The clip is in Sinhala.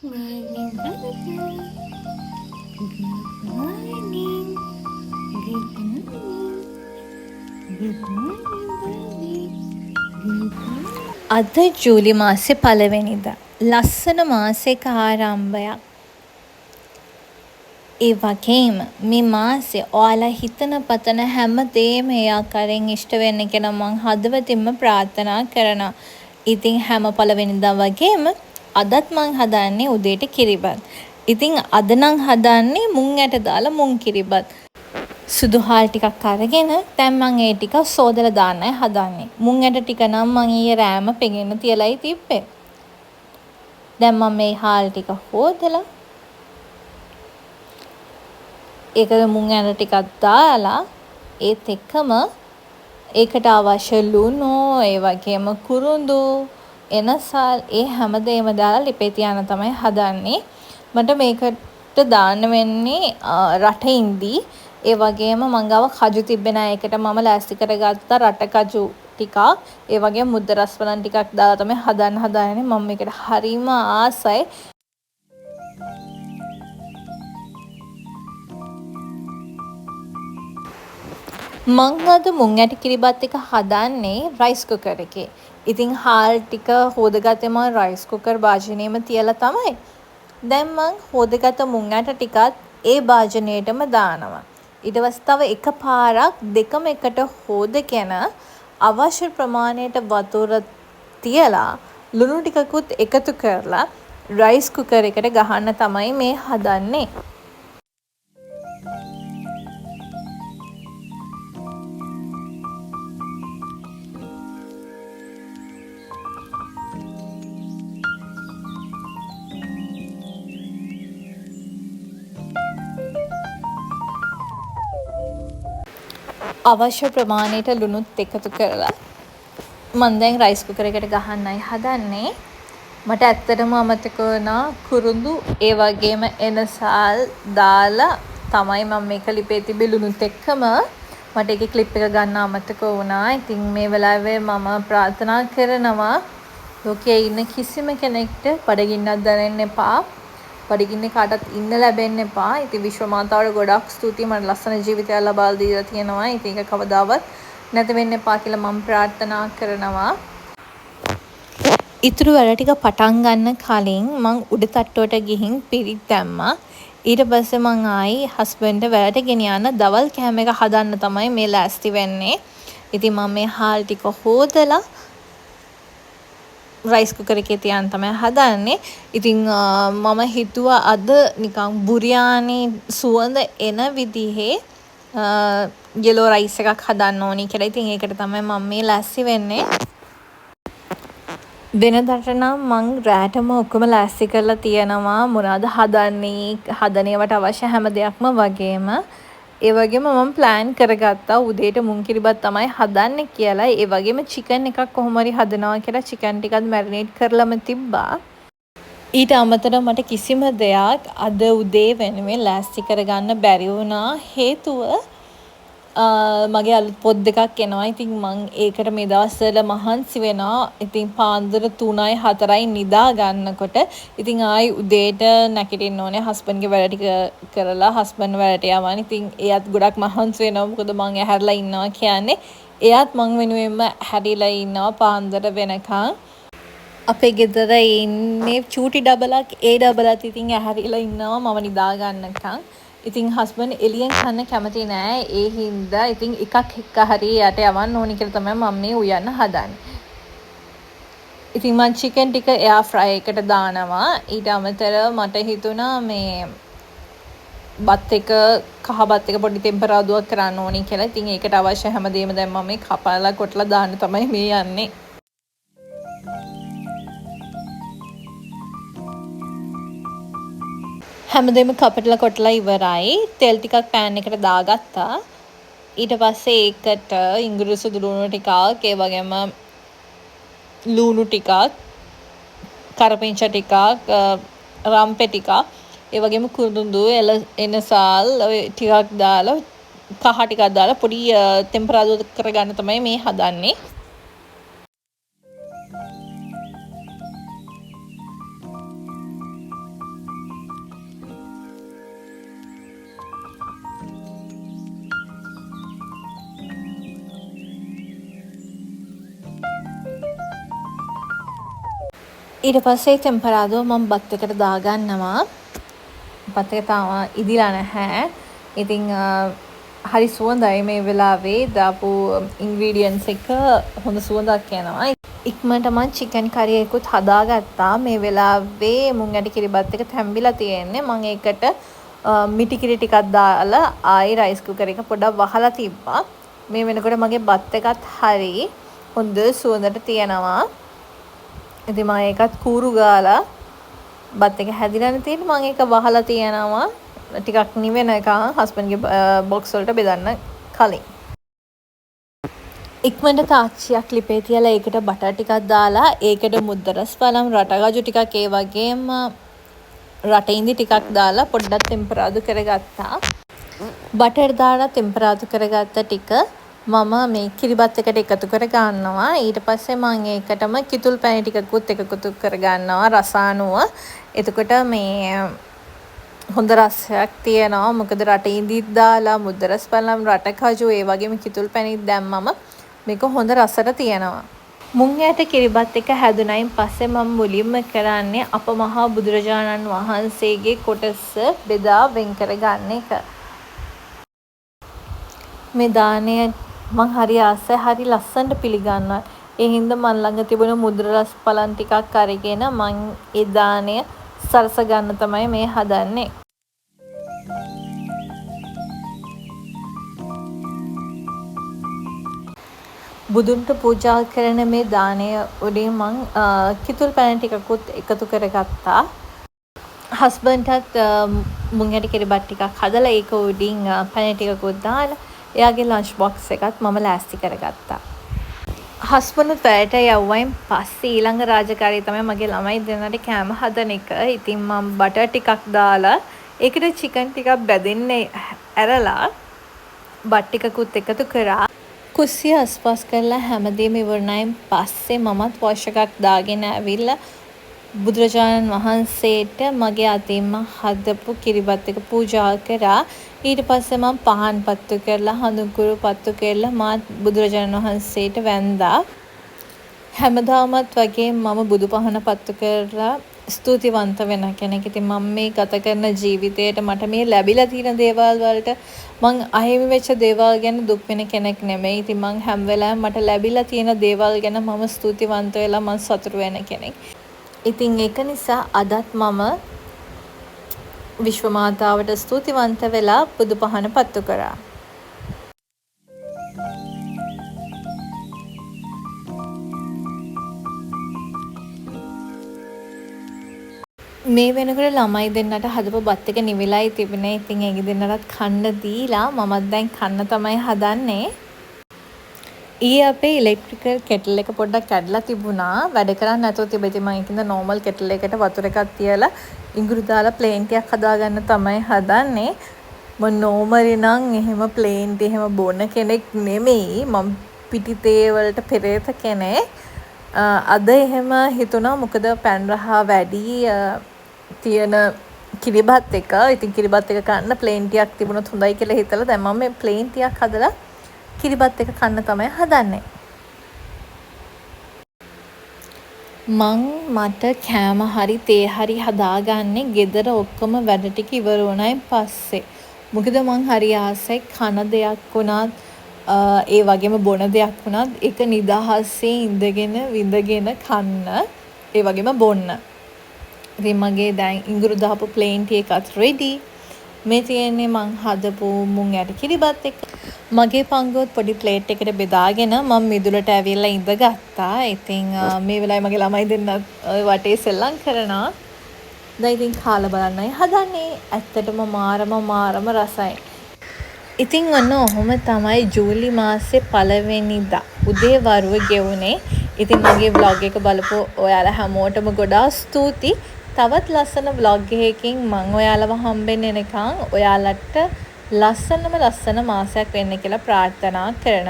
morning, brother. Good morning. Good morning. Good morning, baby. Good morning. අද ජූලි මාසේ පළවෙනිදා. ලස්සන මාසයක ආරම්භයක්. ඒ වගේම මේ මාසේ ඔයාලා හිතන පතන හැම දේම ඒ ආකාරයෙන් ඉෂ්ට වෙන්න කියලා මං හදවතින්ම ප්‍රාර්ථනා කරනවා. ඉතින් හැම පළවෙනිදා වගේම අදත් මං හදන්නේ උදේට කිරිබත්. ඉතින් අද නම් හදන්නේ මුං ඇට දාලා මුං කිරිබත්. සුදු හාල් ටිකක් අරගෙන දැන් මං ඒ ටික සෝදලා දාන්නයි හදන්නේ. මුං ඇට ටික නම් මං ඊයේ රෑම පෙගෙන්න තියලායි තිබ්බේ. දැන් මම මේ හාල් ටික හොදලා ඒකට මුං ඇට ටිකක් දාලා ඒත් එක්කම ඒකට අවශ්‍ය ලුණු ඒ වගේම කුරුඳු එනසල් ඒ හැමදේම දාලා ලිපේ තියාන තමයි හදන්නේ. මට මේකට දාන්න වෙන්නේ රටින්දී ඒ වගේම මං ගාව කජු තිබ්බේ නෑ. ඒකට මම ලෑස්ති කරගත්ත රට කජු ටිකක් ඒ වගේම මුද්ද රස්වලන් ටිකක් දාලා තමයි හදන්නේ. මම මේකට හරිම ආසයි. මං අද මුං ඇට කිරිබත් එක හදන්නේ රයිස් කුකර් එකේ. ඉතින් හාල් ටික හොදගත්තේ මම රයිස් කුකර් භාජනයේම තියලා තමයි. දැන් මං හොදගත්ත මුං ඇට ටිකත් ඒ භාජනයේටම දානවා. ඊට පස්සේ තව එකපාරක් දෙකම එකට හොදගෙන අවශ්‍ය ප්‍රමාණයට වතුර තියලා ලුණු ටිකකුත් එකතු කරලා රයිස් කුකර් එකට ගහන්න තමයි මේ හදන්නේ. අවශ්‍ය ප්‍රමාණයට ලුණුත් එකතු කරලා මම දැන් රයිස් කුකර් එකට ගහන්නයි හදන්නේ. මට ඇත්තටම අමතක වුණා කුරුඳු ඒ වගේම එනසල් දාලා තමයි මම මේක ලිපේ තිබි ලුණුත් එක්කම මට ඒකේ ක්ලිප් එක ගන්න අමතක වුණා. ඉතින් මේ වෙලාවේ මම ප්‍රාර්ථනා කරනවා ලෝකයේ ඉන්න කිසිම කෙනෙක්ට බඩගින්නක් දැනෙන්න එපා. බඩගින්නේ කාටත් ඉන්න ලැබෙන්න එපා. ඉතින් විශ්ව මාතාවට ගොඩක් ස්තුතියි මට ලස්සන ජීවිතයක් ලබා දීලා තියෙනවා. ඉතින් ඒක කවදාවත් නැති වෙන්න එපා කියලා මම ප්‍රාර්ථනා කරනවා. ඉතුරු වැඩ ටික පටන් ගන්න කලින් මං උඩ තට්ටුවට ගිහින් පිරිත් දැම්මා. ඊට පස්සේ මං ආයි හස්බන්ඩ්ට වැඩට ගෙනියන්න දවල් කෑම එක හදන්න තමයි මේ ලෑස්ති වෙන්නේ. ඉතින් මම මේ හාල් ටික හොදලා රයිස් කුකර් එකේ තියන් තමයි හදන්නේ. ඉතින් මම හිතුවා අද නිකන් බුරියානි සුවඳ එන විදිහේ යෙලෝ රයිස් එකක් හදන්න ඕනි කියලා. ඉතින් ඒකට තමයි මම මේ ලෑස්ති වෙන්නේ. වෙනදට නම් මං රෑටම ඔක්කොම ලෑස්ති කරලා තියෙනවා මොනවද හදන්නේ හදන ඒවට අවශ්‍ය හැම දෙයක්ම වගේම. ඒ වගේම මම ප්ලෑන් කරගත්තා උදේට මුං කිරිබත් තමයි හදන්නේ කියලා. ඒ වගේම චිකන් එකක් කොහොම හරි හදනවා කියලා චිකන් ටිකත් මැරිනේට් කරලම තිබ්බා. ඊට අමතරව මට කිසිම දෙයක් අද උදේ වෙනුවෙන් ලෑස්ති කරගන්න බැරි වුණා. හේතුව මගේ අලුත් පොත් දෙකක් එනවා. ඉතින් මං ඒකට මේ දවස්වල මහන්සි වෙනවා. ඉතින් පාන්දර 3යි 4යි නිදා ගන්නකොට ඉතින් ආයි උදේට නැගිටින්න ඕනේ. හස්බන්ඩ්ගේ වැඩ ටික කරලා හස්බන්ඩ් වැඩට යවන්න. ඉතින් එයාත් ගොඩක් මහන්සි වෙනවා. මොකද මං ඇහැරලා ඉන්නවා කියන්නේ එයාත් මං වෙනුවෙන්ම හැරිලා ඉන්නවා පාන්දර වෙනකන්. අපේ ගෙදර ඉන්නේ චූටි ඩබලක් ඒ ඩබලත් ඉතින් ඇහැරිලා ඉන්නවා මම නිදා ගන්නකම්. ඉතින් හස්බන්ඩ් එළියෙන් කන්න කැමති නෑ. ඒ හින්දා ඉතින් එකක් එක්ක හරි යට යවන්න ඕනි කියලා තමයි මම මේ උයන්න හදන්නේ. ඉතින් මම චිකන් ටික එයා ෆ්‍රයි එකට දානවා. ඊට අමතරව මට හිතුණා මේ බත් එක කහ බත් එක පොඩි ටෙම්පරාදුවක් කරන්න ඕනි කියලා. ඉතින් ඒකට අවශ්‍ය හැමදේම දැන් මම මේ කපලා කොටලා දාන්න තමයි මේ යන්නේ. හැමදේම කපටලා කොටලා ඉවරයි. තෙල් ටිකක් පෑන් එකට දාගත්තා. ඊට පස්සේ ඒකට ඉඟුරු සුදු ලුණු ටිකක් ඒ වගේම ලුණු ටිකක් කරපිංච ටිකක් රම්පෙ ටිකක් ඒ වගේම කුරුඳු එනසල් ටිකක් දාලා කහ ටිකක් දාලා පොඩි ටෙම්පරාදුර කරගන්න තමයි මේ හදන්නේ. ඊට පස්සේ ටෙම්පරාදෝ මම බත් එකට දාගන්නවා. බත් එක තාම ඉදිලා නැහැ. ඉතින් හරි සුවඳයි මේ වෙලාවේ දාපු ඉන්ග්‍රීඩියන්ට්ස් එක හොඳ සුවඳක් එනවා. ඉක්මනට මම චිකන් කරි එකකුත් හදාගත්තා. මේ වෙලාවේ මුං ඇට කිරිබත් එක තැම්බිලා තියෙන්නේ. මම ඒකට මිටි කිරි ටිකක් දාලා ආයි රයිස් කුකර් එක පොඩ්ඩක් වහලා තිබ්බා. මේ වෙනකොට මගේ බත් එකත් හරි හොඳ සුවඳට තියෙනවා. ඉතින් මම ඒකත් කූරු ගාලා බත් එක හැදිලානේ තියෙන්නේ. මම ඒක වහලා තියනවා. ටිකක් නිවෙනකන් හස්බන්ඩ්ගේ බොක්ස් වලට බෙදන්න කලින්. ඉක්මනට තාච්චියක් ලිපේ තියලා ඒකට බටර් ටිකක් දාලා ඒකට මුද්දරස් බලම් රටගජු ටිකක් ඒ වගේම රටින්දි ටිකක් දාලා පොඩ්ඩක් ටෙම්පරාදු කරගත්තා. බටර් දාලා ටෙම්පරාදු කරගත්ත ටික මම මේ කිරිබත් එකට එකතු කර ගන්නවා. ඊට පස්සේ මම ඒකටම කිතුල් පැණි ටිකකුත් එකතු කර ගන්නවා රස අනුව. එතකොට මේ හොඳ රසයක් තියෙනවා. මොකද රටින්දිත් දාලා මුද්දරස් බලම් රටකජු ඒ වගේම කිතුල් පැණිත් දැම්මම මේක හොඳ රසට තියෙනවා. මුං ඇට කිරිබත් එක හැදුනයින් පස්සේ මම මුලින්ම කරන්නේ අප මහා බුදුරජාණන් වහන්සේගේ කොටස බෙදා වෙන් කරගන්න එක. මේ දාණය මං හරි ආසයි, හරි ලස්සනට පිළිගන්නවා. ඒ හින්දා මන් ළඟ තිබුණ මුද්‍රරස් පලන් ටිකක් අරගෙන මං ඒ දාණය සරස ගන්න තමයි මේ හදන්නේ. බුදුන්ට පූජා කරන මේ දාණය උඩින් මං කිතුල් පැණි ටිකකුත් එකතු කරගත්තා. හස්බන්ඩ්ටත් මුං ඇට කිරිබත් ටිකක් හදලා ඒක උඩින් පැණි ටිකකුත් දාලා එයාගේ ලන්ච් බොක්ස් එකත් මම ලෑස්ති කරගත්තා. හස්බන්ඩ් පැයට යවුවයින් පස්සේ ඊළඟ රාජකාරිය තමයි මගේ ළමයි දෙන්නට කෑම හදන එක. ඉතින් මම බටර් ටිකක් දාලා ඒකට චිකන් ටිකක් බැදින්න ඇරලා බත් ටිකකුත් එකතු කරා. කුස්සිය අස්පස් කරලා හැමදේම ඉවරනයින් පස්සේ මමත් වොෂ් එකක් දාගෙන ඇවිල්ලා බුදුරජාණන් වහන්සේට මගේ අතින්ම හදපු කිරිබත් එක පූජා කරා. ඊට පස්සේ මම පහන් පත්තු කරලා හඳුන්කුරු පත්තු කරලා මාත් බුදුරජාණන් වහන්සේට වැන්දා. හැමදාමත් වගේ මම බුදු පහන පත්තු කරලා ස්තුතිවන්ත වෙන කෙනෙක්. ඉතින් මම මේ ගත කරන ජීවිතේට මට මේ ලැබිලා තියෙන දේවල් වලට මං අහිමි වෙච්ච දේවල් ගැන දුක් වෙන කෙනෙක් නෙමෙයි. ඉතින් මං හැම වෙලාවෙම මට ලැබිලා තියෙන දේවල් ගැන මම ස්තුතිවන්ත වෙලා මං සතුටු වෙන කෙනෙක්. ඉතින් ඒක නිසා අදත් මම විශ්ව මාතාවට ස්තුතිවන්ත වෙලා බුදු පහන පත්තු කරා. මේ වෙනකොට ළමයි දෙන්නට හදපු බත් එක නිවිලයි තිබුණේ. ඉතින් ඒ දෙන්නටත් කන්න දීලා මමත් දැන් කන්න තමයි හදන්නේ. අපේ ඉලෙක්ට්‍රිකල් කෙටල් එක පොඩ්ඩක් කැඩලා තිබුණා. වැඩ කරන්නේ නැතුව තිබෙ. ඉතින් මම ඒකින්ද නෝමල් කෙටල් එකට වතුර එකක් තියලා ඉඟුරු දාලා ප්ලේන් ටිකක් හදාගන්න තමයි හදන්නේ. මම නෝමලි නම් එහෙම ප්ලේන් ටී එහෙම බොන කෙනෙක් නෙමෙයි. මම පිටිතේ වලට පෙරේත කෙනෙක්. අද එහෙම හිතුණා මොකද පැන් රහ වැඩි තියෙන කිරිබත් එක. ඉතින් කිරිබත් එක කන්න ප්ලේන් ටිකක් තිබුණොත් හොඳයි කියලා හිතලා දැන් මම මේ ප්ලේන් ටිකක් හදලා කිරිබත් එක කන්න තමයි හදන්නේ. මට කෑම හරි තේ හරි හදාගන්නේ ගෙදර ඔක්කොම වැඩ ටික ඉවර වුණායින් පස්සේ. මොකද මං හරි ආසයි කන දෙයක් වුණත් ඒ වගේම බොන දෙයක් වුණත් ඒක නිදහසේ ඉඳගෙන විඳගෙන කන්න ඒ වගේම බොන්න. ඉතින් මගේ දැන් ඉඟුරු දාපු ප්ලේන් ටී එකත් රෙඩි. මේ තියෙන්නේ මං හදපු මුං ඇට කිරිබත් එක. මගේ පංගුවත් පොඩි ප්ලේට් එකට බෙදාගෙන මම මිදුලට ඇවිල්ලා ඉඳගත්තා. ඉතින් මේ වෙලාවේ මගේ ළමයි දෙන්න වටේ සෙල්ලම් කරනවා. දැන් ඉතින් කාලා බලන්නයි හදන්නේ. ඇත්තටම මාරම රසයි. ඉතින් ඔන්න ඔහොම තමයි ජූලි මාසේ පළවෙනිදා උදේ වරුව ගෙවුනේ. ඉතින් මගේ vlog එක බලපු ඔයාලා හැමෝටම ගොඩාක් ස්තුතියි. තවත් ලස්සන vlog එකකින් මම ඔයාලව හම්බෙන්න එනකන් ඔයාලට ලස්සන මාසයක් වෙන්න කියලා ප්‍රාර්ථනා කරනවා.